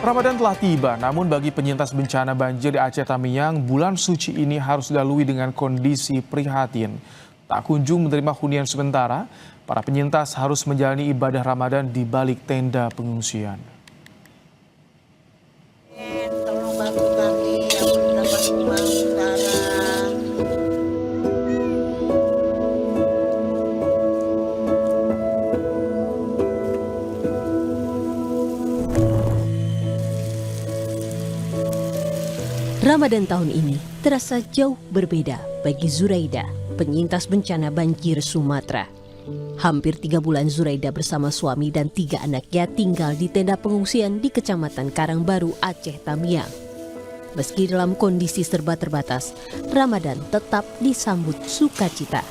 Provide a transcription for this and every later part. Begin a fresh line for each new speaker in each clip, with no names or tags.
Ramadan telah tiba, namun bagi penyintas bencana banjir di Aceh Tamiang, bulan suci ini harus dilalui dengan kondisi prihatin. Tak kunjung menerima hunian sementara, para penyintas harus menjalani ibadah Ramadan di balik tenda pengungsian.
Tolong bantu kami yang belum dapat rumah sementara.
Ramadan tahun ini terasa jauh berbeda bagi Zuraida, penyintas bencana banjir Sumatera. Hampir 3 bulan Zuraida bersama suami dan 3 anaknya tinggal di tenda pengungsian di Kecamatan Karangbaru, Aceh Tamiang. Meski dalam kondisi serba terbatas, Ramadan tetap disambut sukacita.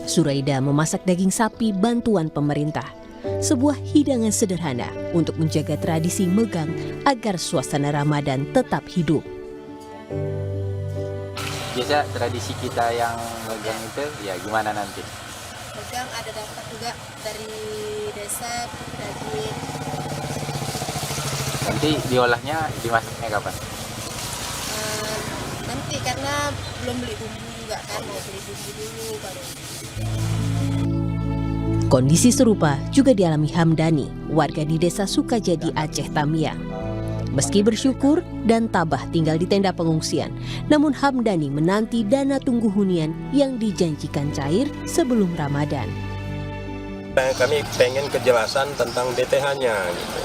Zuraida memasak daging sapi bantuan pemerintah, sebuah hidangan sederhana untuk menjaga tradisi megang agar suasana Ramadan tetap hidup.
Biasa tradisi kita yang megang itu ya gimana nanti?
Megang ada dapat juga dari desa daging.
Nanti diolahnya, dimasaknya kapan?
Nanti karena belum beli bumbu juga kan, mau beli bumbu dulu baru.
Kondisi serupa juga dialami Hamdani, warga di desa Sukajadi, Aceh Tamiang. Meski bersyukur dan tabah tinggal di tenda pengungsian, namun Hamdani menanti dana tunggu hunian yang dijanjikan cair sebelum Ramadan.
Kami pengen kejelasan tentang DTH-nya gitu.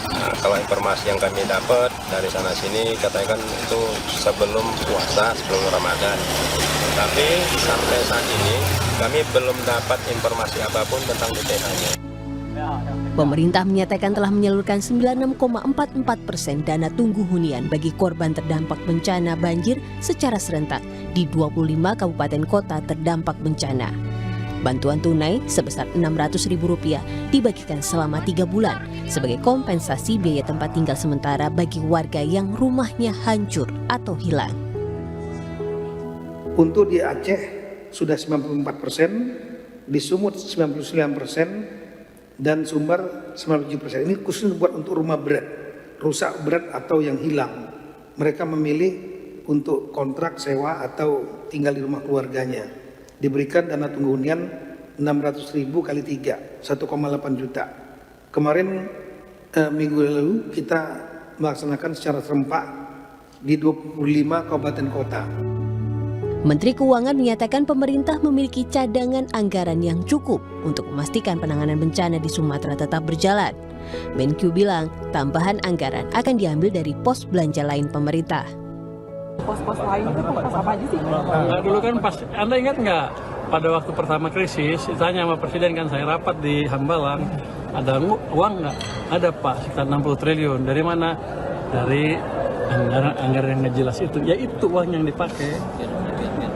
Nah, kalau informasi yang kami dapat dari sana sini katanya kan itu sebelum puasa, sebelum Ramadan. Tapi sampai saat ini kami belum dapat informasi apapun tentang DTH-nya.
Pemerintah menyatakan telah menyalurkan 96,44% dana tunggu hunian bagi korban terdampak bencana banjir secara serentak di 25 kabupaten kota terdampak bencana. Bantuan tunai sebesar Rp600.000 dibagikan selama 3 bulan sebagai kompensasi biaya tempat tinggal sementara bagi warga yang rumahnya hancur atau hilang.
Untuk di Aceh sudah 94%, di Sumut 99%, dan Sumbar 97%. Ini khusus buat untuk rumah berat, rusak berat atau yang hilang. Mereka memilih untuk kontrak sewa atau tinggal di rumah keluarganya. Diberikan dana tunggu hunian 600.000 kali 3, 1,8 juta. Kemarin minggu lalu kita melaksanakan secara serempak di 25 kabupaten kota.
Menteri Keuangan menyatakan pemerintah memiliki cadangan anggaran yang cukup untuk memastikan penanganan bencana di Sumatera tetap berjalan. Menkyu bilang tambahan anggaran akan diambil dari pos belanja lain pemerintah.
Pos-pos lain itu pos apa aja sih? Dulu kan pas, Anda ingat nggak pada waktu pertama krisis, ditanya sama Presiden kan saya rapat di Hambalang, ada uang nggak? Ada Pak, sekitar 60 triliun. Dari mana? Dari anggaran yang nggak jelas itu. Ya itu uang yang dipakai.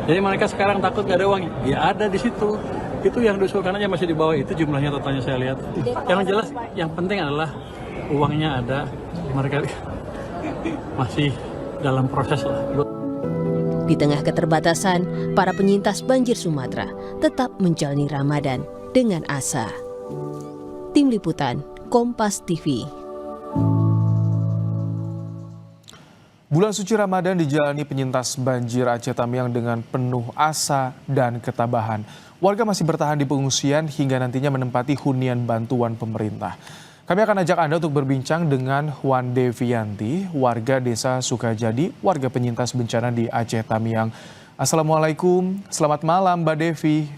Jadi mereka sekarang takut nggak ada uang. Ya ada di situ. Itu yang diusulkan aja masih di bawah itu jumlahnya totalnya saya lihat. Yang jelas, yang penting adalah uangnya ada. Mereka masih dalam proses lah.
Di tengah keterbatasan, para penyintas banjir Sumatera tetap menjalani Ramadan dengan asa. Tim Liputan, Kompas TV.
Bulan suci Ramadan dijalani penyintas banjir Aceh Tamiang dengan penuh asa dan ketabahan. Warga masih bertahan di pengungsian hingga nantinya menempati hunian bantuan pemerintah. Kami akan ajak Anda untuk berbincang dengan Wan Devianti, warga desa Sukajadi, warga penyintas bencana di Aceh Tamiang. Assalamualaikum, selamat malam Mbak Devi.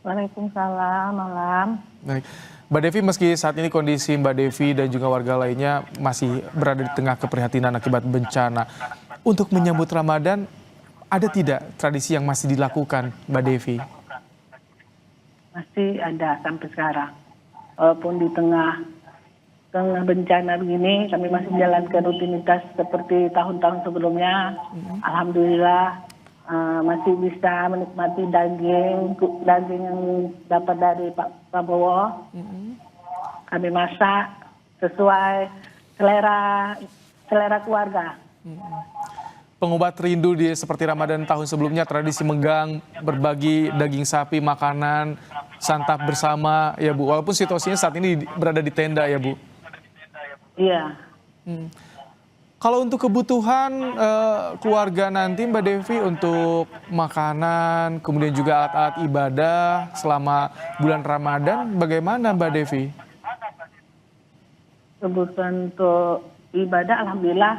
Waalaikumsalam, malam.
Baik. Mbak Devi, meski saat ini kondisi Mbak Devi dan juga warga lainnya masih berada di tengah keprihatinan akibat bencana, untuk menyambut Ramadan, ada tidak tradisi yang masih dilakukan Mbak Devi?
Masih ada sampai sekarang. Walaupun di tengah bencana begini, kami masih menjalankan rutinitas seperti tahun-tahun sebelumnya. Alhamdulillah masih bisa menikmati daging yang dapat dari Pak Prabowo. Kami masak sesuai selera keluarga.
Pengobat rindu seperti Ramadan tahun sebelumnya, tradisi menggang, berbagi daging sapi, makanan, santap bersama ya Bu. Walaupun situasinya saat ini berada di tenda ya Bu.
Iya.
Kalau untuk kebutuhan keluarga nanti Mbak Devi untuk makanan, kemudian juga alat-alat ibadah selama bulan Ramadan, bagaimana Mbak Devi?
Kebutuhan untuk ibadah alhamdulillah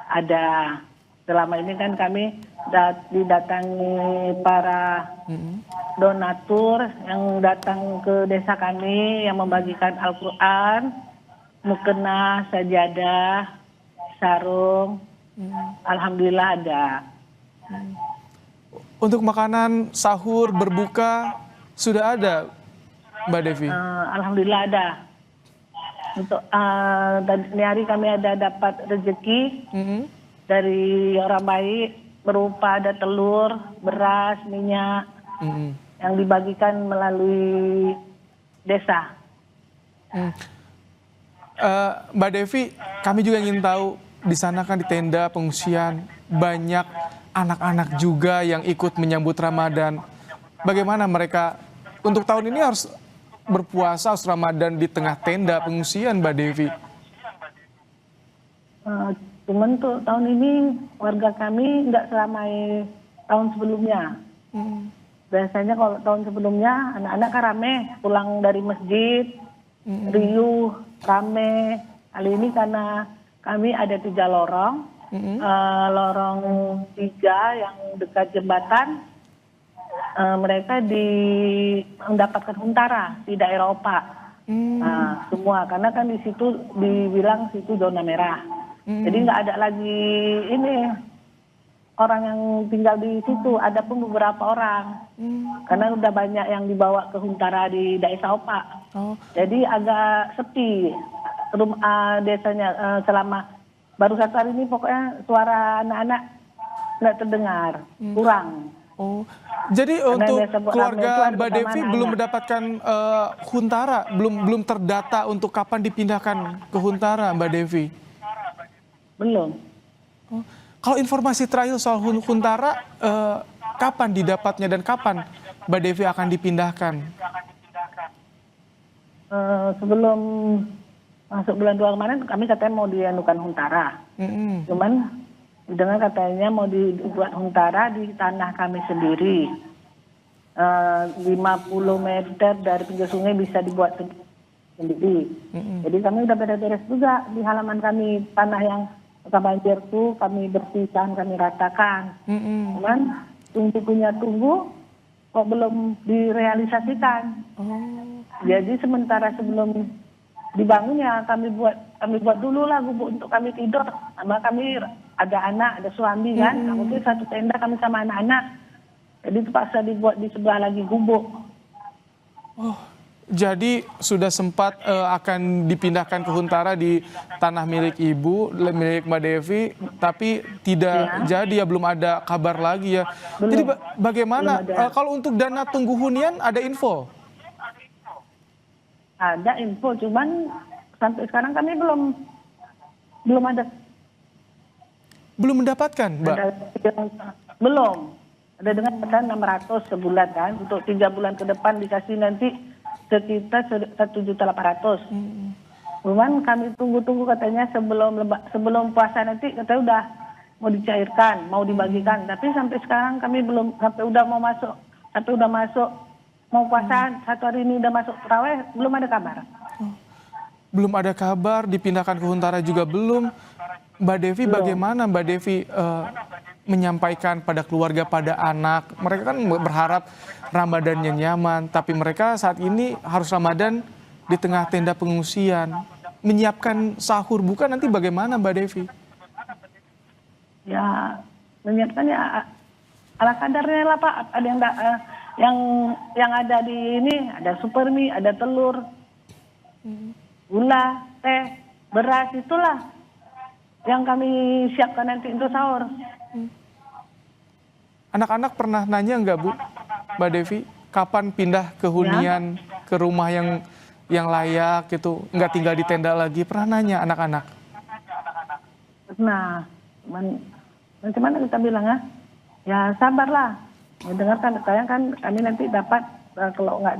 ada. Selama ini kan kami didatangi para donatur yang datang ke desa kami yang membagikan Al-Quran, mukena, sajadah, sarung. Alhamdulillah ada.
Untuk makanan sahur berbuka sudah ada Mbak Devi?
Alhamdulillah ada. Untuk ini hari kami ada dapat rezeki dari orang baik berupa ada telur, beras, minyak yang dibagikan melalui desa.
Mbak Devi, kami juga ingin tahu di sana kan di tenda pengungsian banyak anak-anak juga yang ikut menyambut Ramadan. Bagaimana mereka untuk tahun ini harus berpuasa harus Ramadan di tengah tenda pengungsian, Mbak Devi?
Cuman tuh tahun ini warga kami nggak seramai tahun sebelumnya. Biasanya kalau tahun sebelumnya anak-anak kan rame pulang dari masjid, riuh, rame. Kali ini karena kami ada 3 lorong, lorong 3 yang dekat jembatan, mereka mendapatkan huntara di daerah Opak. Semua karena kan di situ dibilang situ zona merah. Jadi nggak ada lagi ini orang yang tinggal di situ. Ada pun beberapa orang karena udah banyak yang dibawa ke huntara di daerah Opak. Jadi agak sepi desanya selama baru 1 hari ini pokoknya suara anak-anak nggak terdengar, kurang.
Jadi
Karena
untuk
biasa
keluarga
rame itu
Mbak
ada
Devi
anak-anak.
belum mendapatkan huntara, belum terdata untuk kapan dipindahkan ke huntara, Mbak Devi?
Belum.
Kalau informasi terakhir soal huntara, kapan didapatnya dan kapan Mbak Devi akan dipindahkan?
Sebelum masuk bulan 2 kemarin kami katanya mau dianukan huntara. Cuman dengar katanya mau dibuat huntara di tanah kami sendiri. 50 meter dari pinggir sungai bisa dibuat sendiri. Jadi kami udah beres-beres juga di halaman kami, tanah yang banjir tuh kami bersihkan, kami ratakan. Cuman tunggu kok belum direalisasikan. Jadi sementara sebelum dibangunnya kami buat dulu lah gubuk untuk kami tidur. Sama kami ada anak, ada suami kan. Mungkin 1 tenda kami sama anak-anak. Jadi terpaksa dibuat di sebelah lagi gubuk.
Jadi sudah sempat akan dipindahkan ke huntara di tanah milik Ibu, milik Mbak Devi, tapi tidak jadi ya, belum ada kabar lagi ya. Jadi bagaimana kalau untuk dana tunggu hunian ada info?
Ada info, cuman sampai sekarang kami belum ada.
Belum mendapatkan, Mbak?
Belum. Ada dengan padahal 600 sebulan kan, untuk 3 bulan ke depan dikasih nanti sekitar 1.800.000. Cuman kami tunggu katanya sebelum puasa nanti katanya udah mau dicairkan, mau dibagikan. Tapi sampai sekarang kami belum, sampai udah masuk mau puasa 1 hari ini udah masuk tarawih, belum ada kabar.
Belum ada kabar, dipindahkan ke huntara juga belum. Mbak Devi, bagaimana Mbak Devi menyampaikan pada keluarga, pada anak? Mereka kan berharap Ramadannya nyaman, tapi mereka saat ini harus Ramadan di tengah tenda pengungsian. Menyiapkan sahur buka nanti bagaimana Mbak Devi?
Ya, menyiapkan ya ala kadarnya lah Pak. Ada yang ada di ini, ada super mie, ada telur, gula, teh, beras, itulah yang kami siapkan nanti untuk sahur.
Anak-anak pernah nanya nggak Bu, Mbak Devi, kapan pindah ke hunian, ke rumah yang layak gitu, nggak tinggal di tenda lagi? Pernah nanya anak-anak?
Nah, macam mana kita bilang ya sabarlah. Mendengarkan kan kami nanti dapat kalau nggak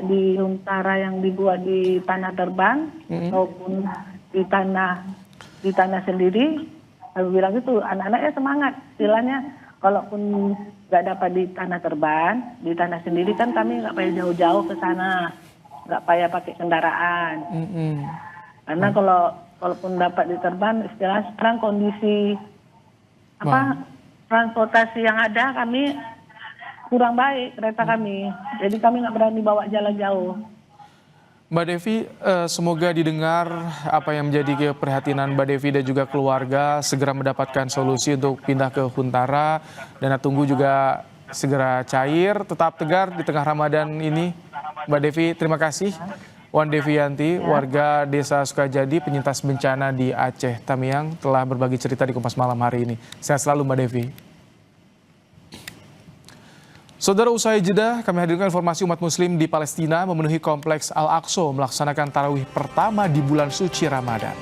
di huntara yang dibuat di tanah terbang maupun di tanah sendiri, kami bilang gitu, anak-anaknya semangat, istilahnya kalaupun nggak dapat di tanah terban, di tanah sendiri kan kami nggak payah jauh-jauh ke sana, nggak payah pakai kendaraan. Karena kalaupun dapat di terban, istilahnya sekarang kondisi transportasi yang ada kami kurang baik kereta kami, jadi kami nggak berani bawa jalan jauh.
Mbak Devi, semoga didengar apa yang menjadi keprihatinan Mbak Devi dan juga keluarga, segera mendapatkan solusi untuk pindah ke Huntara, dan tunggu juga segera cair, tetap tegar di tengah Ramadan ini. Mbak Devi, terima kasih. Wan Devianti, warga Desa Sukajadi, penyintas bencana di Aceh Tamiang, telah berbagi cerita di Kompas Malam hari ini. Sehat selalu Mbak Devi. Saudara, usai jeda, kami hadirkan informasi umat muslim di Palestina memenuhi kompleks Al-Aqsa melaksanakan tarawih pertama di bulan suci Ramadan.